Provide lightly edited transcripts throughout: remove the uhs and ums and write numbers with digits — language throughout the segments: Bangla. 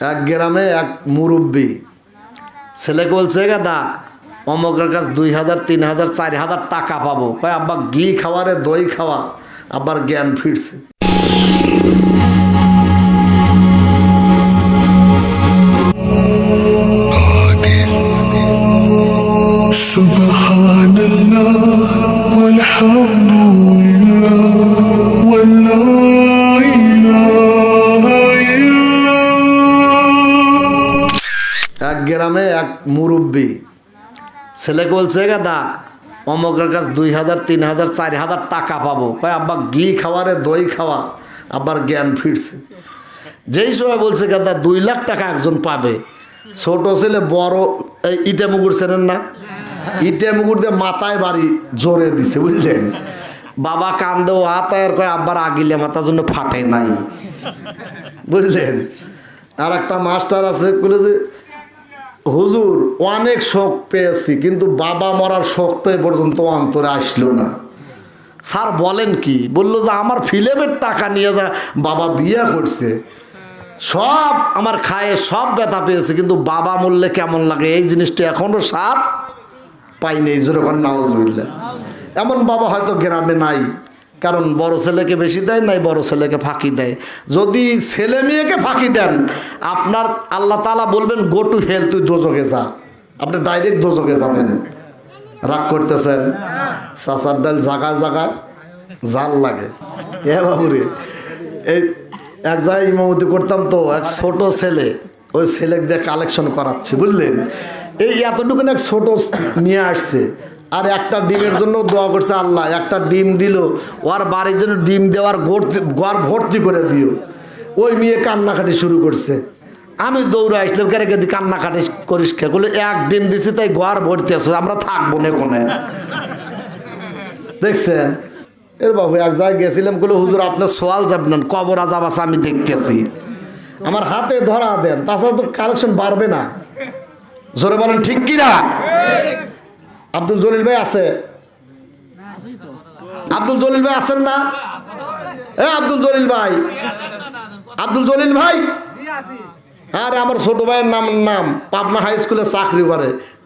এক গ্রামে এক মুরব্বী ছেলেকে বলছে, গাদা অমকের কাছে 2000 3000 4000 টাকা পাবো। কয় আব্বা ঘি খাওয়ারে দই খাওয়া, আবার জ্ঞান ফিরছে। সুবহানাল্লাহ ওয়ালহামদুলিল্লাহ ওয়ালা ইলাহা ইল্লাল্লাহ। এক গ্রামে এক মুরব্বী ছেলেকে বলছে, গাদা অমকের কাছে 2000 3000 4000 টাকা পাবো। কয় আব্বা ঘি খাওয়ারে দই খাওয়া, আবার জ্ঞান ফিরছে। যেই সময় বলছে গাদা 2 লাখ টাকা একজন পাবে, ছোট ছেলে বড় ইটা মুগুর চেনেন না, ইটা মুগুর দিয়ে মাথায় বাড়ি জোরে দিছে, বুঝলেন। বাবা কান্দে ও হাতায়ের কয় আব্বার আগিলে মাথার জন্য ফাটে নাই, বুঝলেন। আর একটা মাস্টার আছে বলে যে, হুজুর অনেক শোক পেয়েছি কিন্তু বাবা মরার শোক তো এ পর্যন্ত অন্তরে আসলো না। স্যার বলেন কি? বললো যে আমার ফিল্মের টাকা নিয়ে যা বাবা বিয়ে করছে, সব আমার খায়ে সব ব্যথা পেয়েছে, কিন্তু বাবা মরলে কেমন লাগে এই জিনিসটা এখনো সাপ পাইনি। যেরকম নাউজুবিল্লাহ, এমন বাবা হয়তো গ্রামে নাই, কারণ বড় ছেলেকে বেশি দেয় নাই, বড় ছেলেকে ফাঁকি দেয়। যদি ছেলে মেয়েকে ফাঁকি দেন, আপনার আল্লাহ তাআলা বলবেন গো টু হেল, তুই দোজখে যা, আপনি ডাইরেক্ট দোজখে যাবেন। রাগ করতেছেন? চাচার ডাল জাগায় জাগায় জাল লাগে। এ বাবুরে, এই এক জায়গায় ইমামতি করতাম তো, এক ছোট ছেলে, ওই ছেলে দিয়ে কালেকশন করাচ্ছে, বুঝলেন। এই এতটুকু এক ছোট নিয়ে আসছে, আর একটা ডিমের জন্য দোয়া করছে, আল্লাহ একটা ডিম দিল, ওর বাড়ির জন্য ডিম দেওয়ার ঘর ভর্তি করে দিও। ওই মেয়ে কান্নাকাটি শুরু করছে। আমি দৌড়ে আসলাম, কেন কেদি কান্নাকাটি করিস কে? বলে এক ডিম দিছি তাই ঘর ভর্তি আছে, আমরা থাকবো না কোনে। দেখছেন? এর বাবু এক জায়গায় গেছিলাম, বলে হুজুর আপনার সোয়াল যাবেন, কবর আজাব আছে আমি দেখতেছি, আমার হাতে ধরা দেন, তাছাড়া তো কালেকশন বাড়বে না। জোরে বলেন ঠিক কিনা? আব্দুল জলিল ভাই আছে? আব্দুল জলিল ভাই আছেন না? এ আব্দুল জলিল ভাই, আব্দুল জলিল ভাই, আরে আমার ছোট ভাইয়ের নাম পাবনা হাই স্কুলে চাকরি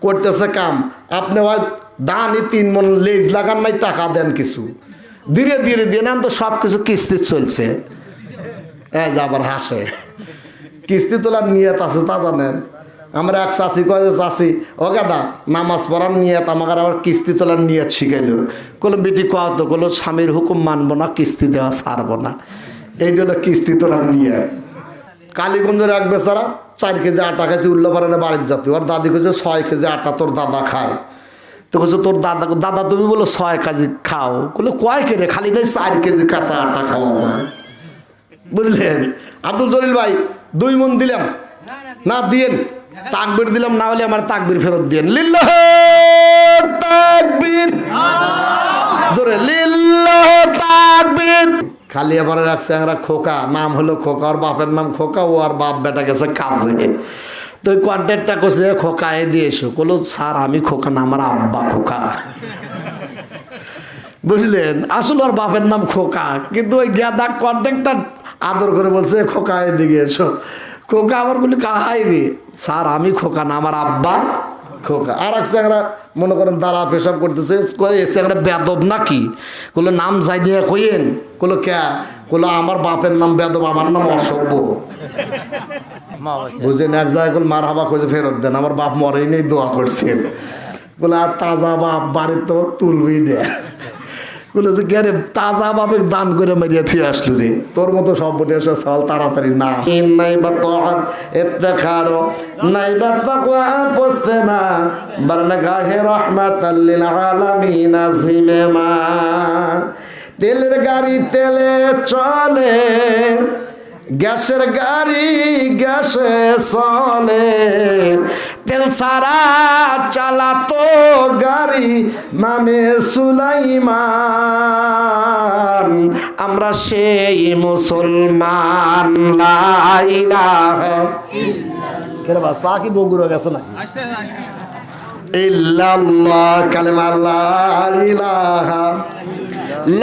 করতেছে কাম। আপনি হয় দানি 3 মন লেজ লাগান নাই, টাকা দেন কিছু, ধীরে ধীরে দিয়ে নেন তো, সব কিছু কিস্তি চলছে। আবার হাসে, কিস্তি তোলার নিয়ত আছে তা জানেন। আমরা এক চাষি কয়, চাষি ও গাদা নামাজ পড়ার নিয়ত, আমাকে আবার কিস্তি তোলার নিয়ত শিখাইলো। কোনো বেটি কত কোনো স্বামীর হুকুম মানবো না, কিস্তি দেওয়া ছাড়বো না, এইটা হলো কিস্তি তোলার নিয়ত। কালীগঞ্জের এক বেচারা 4 কেজি আটা খাইছে, উল্লাপাড়ানে বাড়ির জাতি, ওর দাদি কইছে 6 কেজি আটা তোর দাদা খায়। তো কইছে তোর দাদা তুমি বলো 6 কেজি খাও, বলে কয় কেরে খালি নাই 4 কেজি কাঁচা আটা খাওয়া যায়, বুঝলেন। আব্দুল জলিল ভাই 2 মন দিলাম না, দিয়েন তাকবীর দিলাম, না হলে আমার তাকবীর ফেরত দিয়েন। লিল্লাহ তাকবীর, জোরে লিল্লাহ তাকবীর। খালি আবার রাখছে আমরা খোকা, নাম হলো খোকা, ওর বাপের নাম খোকা, ও আর বাপ বেটা গেছে কাজে। তো ওই কন্ট্রাক্টটা করছে খোকা এ দিয়ে এসো, বলো স্যার আমি খোকা না, আমার আব্বা খোকা, বুঝলেন। আসলে ওর বাপের নাম খোকা, কিন্তু ওই গাদা কন্ট্রাক্টর আদর করে বলছে খোকা এদিকে এসো। খোকা আবার বলি কাহাই রে, স্যার আমি খোকা না, আমার আব্বা খোকা। আর এক চ্যাংরা মনে করেন তারা পেশাব করতেছে, এসে আমরা বেদব নাকি? বললো নাম যাই দিয়ে কইেন, বললো কে? বললো আমার বাপের নাম বেদব, আমার নাম অসভ্য, বুঝলেন। এক জায়গায় মার হাবা কইছে ফেরত দেন, আমার বাপ মরেই নেই, দোয়া করছেন। বলে আর তাজা বাপ বাড়ির তো তুলবি না, বলে যে কে রে তাজা বাপে দান করে মেরিয়া থুয়ে আসলো রে, তোর মতো সব বলে এসে সল তাড়াতাড়ি না। নাই বা তাআত ইত্তাখারু নাই বা তাকওয়া পোস্তেমা বারনাগাহে রাহমাতাল লিল আলামিন জিমেমা। তেলের গাড়ি তেলে চলে, গ্যাসের গাড়ি গ্যাসে চলে, তেল সারা চালাতো গাড়ি নামে সুলাইমান। আমরা সেই মুসলমান, লা ইলাহা ইল্লাল্লাহ। সা কি বগুড়া গেছে না? ইল্লাল্লাহ কালেমা লা ইলাহা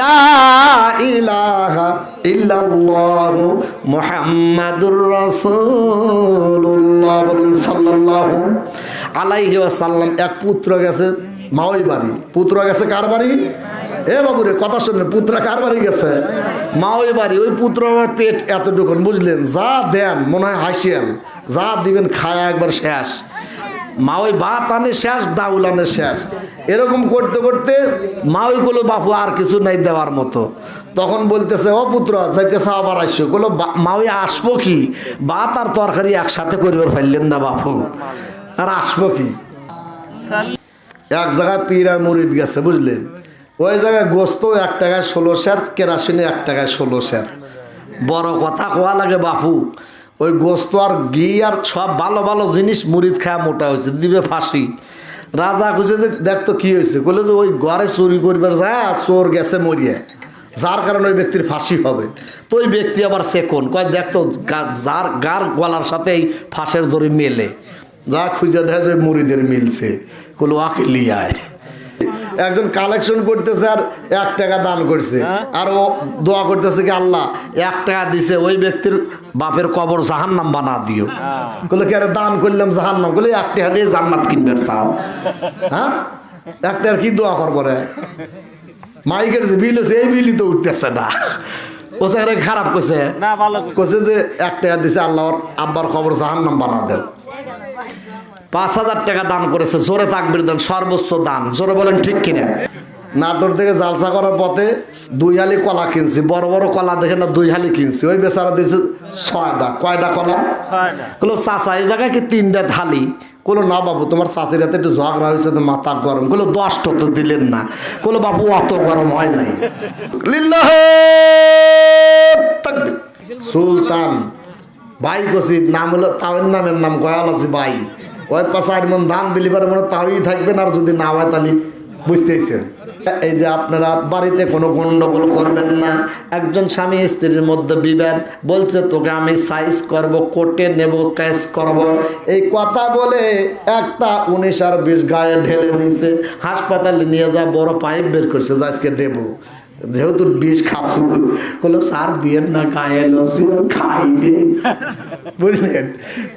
লা ইলাহা ইল্লাল্লাহু মুহাম্মাদুর রাসূলুল্লাহ সাল্লাল্লাহু আলাইহি ওয়াসাল্লাম। এক পুত্র গেছে মাওই বাড়ি। পুত্র গেছে কার বাড়ি? এ বাবুরে কথা শুনলেন, পুত্র কার বাড়ি গেছে? মাওই বাড়ি। ওই পুত্র আমার পেট এতটুকুন, বুঝলেন? যা দেন মনে হয় হাসিয়াল, যা দিবেন খায়া একবার শেষ। মাওই ভাত আনে শেষ, ডাউল আনে শেষ। এরকম করতে করতে মাওই গুলো বাপু আর কিছু নাই দেওয়ার মতো। তখন বলতেছে, ও পুত্র যাইতেছে আবার আসছো। বললো মাওই আসবো কি, ভাত আর তরকারি একসাথে করিবার ফেললেন না বাপু, আর আসবো কি? এক জায়গায় পীর আর মুরিদ গেছে, বুঝলেন? ওই জায়গায় গোস্ত 1 টাকায় 16 সের, কেরাসিনে 1 টাকায় 16 সের। বড় কথা কোয়া লাগে বাপু। ওই গোস্ত আর ঘি আর সব ভালো ভালো জিনিস মুরিদ খায়া মোটা হয়েছে, দিবে ফাঁসি। রাজা খুঁজে যে দেখতো কি হয়েছে, বলে যে ওই ঘরে চুরি করবার যায় চোর গেছে মরিয়া, যার কারণে ওই ব্যক্তির ফাঁসি হবে। তো ওই ব্যক্তি আবার সেকন কয় দেখতো যার গার গলার সাথে এই ফাঁসের দড়ি মেলে, যা খুঁজে দেখা যায় মুরিদের মিলছে, বলো আকে লিয়ায়। একজন কালেকশন করতেছে আর 1 টাকা দান করছে, আর ও দোয়া করতেছে কি আল্লাহ 1 টাকা দিছে ওই ব্যক্তির বাপের কবর জাহান্নাম বানা দিও। বলে কি আরে দান করলাম জাহান্নাম, বলে 1 টাকা দিয়ে জান্নাত কিনবে চাও? হ্যাঁ, 1 টাকার কি দোয়া করবো রে? মাইকের যে বিল হচ্ছে এই বিলই তো উঠতেছে না। ও স্যার খারাপ করছে, কছে যে 1 টাকা দিছে আল্লাহ আব্বার কবর জাহান্নাম বানা দেও। 5,000 টাকা দান করেছে, জোরে তাকবীর দেন, সর্বোচ্চ দান, জোরে বলেন ঠিক কিনা? নাটোর থেকে জালসা করার পথে 2 হালি কলা কিনছি, বড় বড় কলা দেখে না 2 হালি কিনছি। ওই বেচারা দিয়েছে 6টা। কয়টা কলা? 6টা। বললো চাচা এই জায়গায় কি 3টা থালি? বললো না বাবু তোমার চাষির হাতে একটু ঝগড়া হয়েছে তো মাথা গরম। বললো 10টা তো দিলেন না। বললো বাবু অত গরম হয় নাই। লিল্লাহে তাকবীর। সুলতান ভাই কছি নাম হলো তাওয়ের নামের নাম গয়াল আছে ভাই। ওই 5 মন ধান দিলি পারে মনে তাওই থাকবেন, আর যদি না হয় তাহলে বুঝতেইছেন। এই যে আপনারা বাড়িতে কোনো গন্ডগোল করবেন না। একজন স্বামী স্ত্রীর মধ্যে বিবাদ, বলছে তোকে আমি সাইজ করব, কোর্টে নেব, কেস করব, এই কথা বলে একটা 19 আর 20 গায়ে ঢেলে নিছে। হাসপাতালে নিয়ে যা বড় পাইপ বের করছে, যা আজকে দেবো, যেহেতু 20 খাসু। বললো স্যার দিয়েন না, গায়ে খাই নে। বুঝলেন?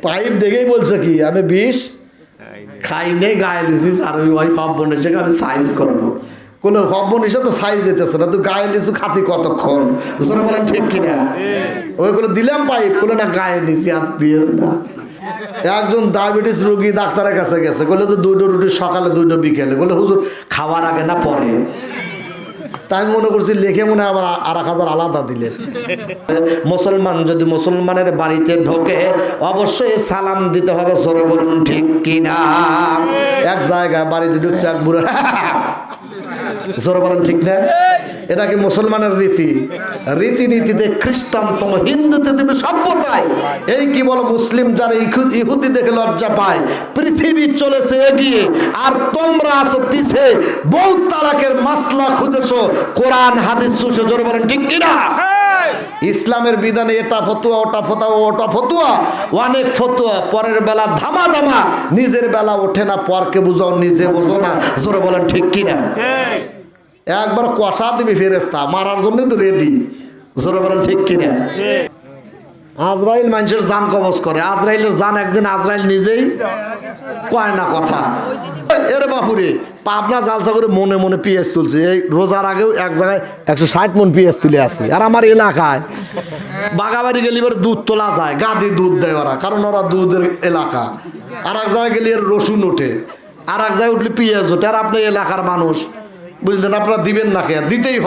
পাইপ দেখেই বলছে কি আমি 20 খাই নেই, গায়ে লিছি স্যার, ওই ওয়াইফ বোনের সঙ্গে আমি সাইজ করবো। কোনো হব নিশে তো সাইজ যেতেছে না, তুই গায়ে লিচু খাতি কতক্ষণ? জোরে বলেন ঠিক কিনা? ওইগুলো দিলাম পাইপ, বলে না গায়ে নিছি আর দিয়ে না। একজন ডায়াবেটিস রোগী ডাক্তারের কাছে গেছে, বলে তো 2টো রুটি সকালে 2টো বিকেলে। বলে হুজুর খাওয়ার আগে না পরে? তাই মনে করছি লেখে মনে আবার 1000 আলাদা দিলেন। মুসলমান যদি মুসলমানের বাড়িতে ঢোকে অবশ্যই সালাম দিতে হবে, জোরে বলুন ঠিক কিনা? এক জায়গায় বাড়িতে ঢুকছে এক বুড়ো, জোরে বলেন ঠিক না? এটা কি মুসলমানের রীতি? রীতিনীতিতে খ্রিস্টানতম, হিন্দুতে তুমি সভ্যতায়। এই কি বলো মুসলিম যারা ইহুদি দেখে লজ্জা পায়। পৃথিবী চলেছে এগিয়ে আর তোমরা আসো পিছে, বউ তালাকের মাসলা খুঁজেছো, কোরআন হাদিস শুষে, জোরে বলেন ঠিক কিনা? ইসলামের বিধানে এটা ফতুয়া, ওটা ফতুয়া, ওটা ফতুয়া, অনেক ফতুয়া। পরের বেলা ধামা ধামা, নিজের বেলা ওঠে না, পরকে বুঝাও নিজে বুঝো না, জোরে বলেন ঠিক কিনা? একবার কষা দিবি ফেরেস্তা, মারার জন্য তো রেডি, জোরে বলেন ঠিক কিনা? আজরাইল মানুষের জান কবজ করে, আজরাইলের জান একদিন আজরাইল নিজেই কয় না কথা। এরে বাপুরে পাবনা জালসা করে মনে মনে পিএস তুলছে। এই রোজার আগেও এক জায়গায় 160 মন পিএস তুলে আসি। আর আমার এলাকায় বাগাবাড়ি গেলে এবার দুধ তোলা যায়, গাদি দুধ দেয় ওরা, কারণ ওরা দুধের এলাকা। আর এক জায়গায় গেলে এর রসুন ওঠে, আর এক জায়গায় উঠলে পিঁয়াজ ওঠে। আর আপনি এলাকার মানুষ, বুঝলেন, আপনারা দিবেন না, খেয়ে দিতেই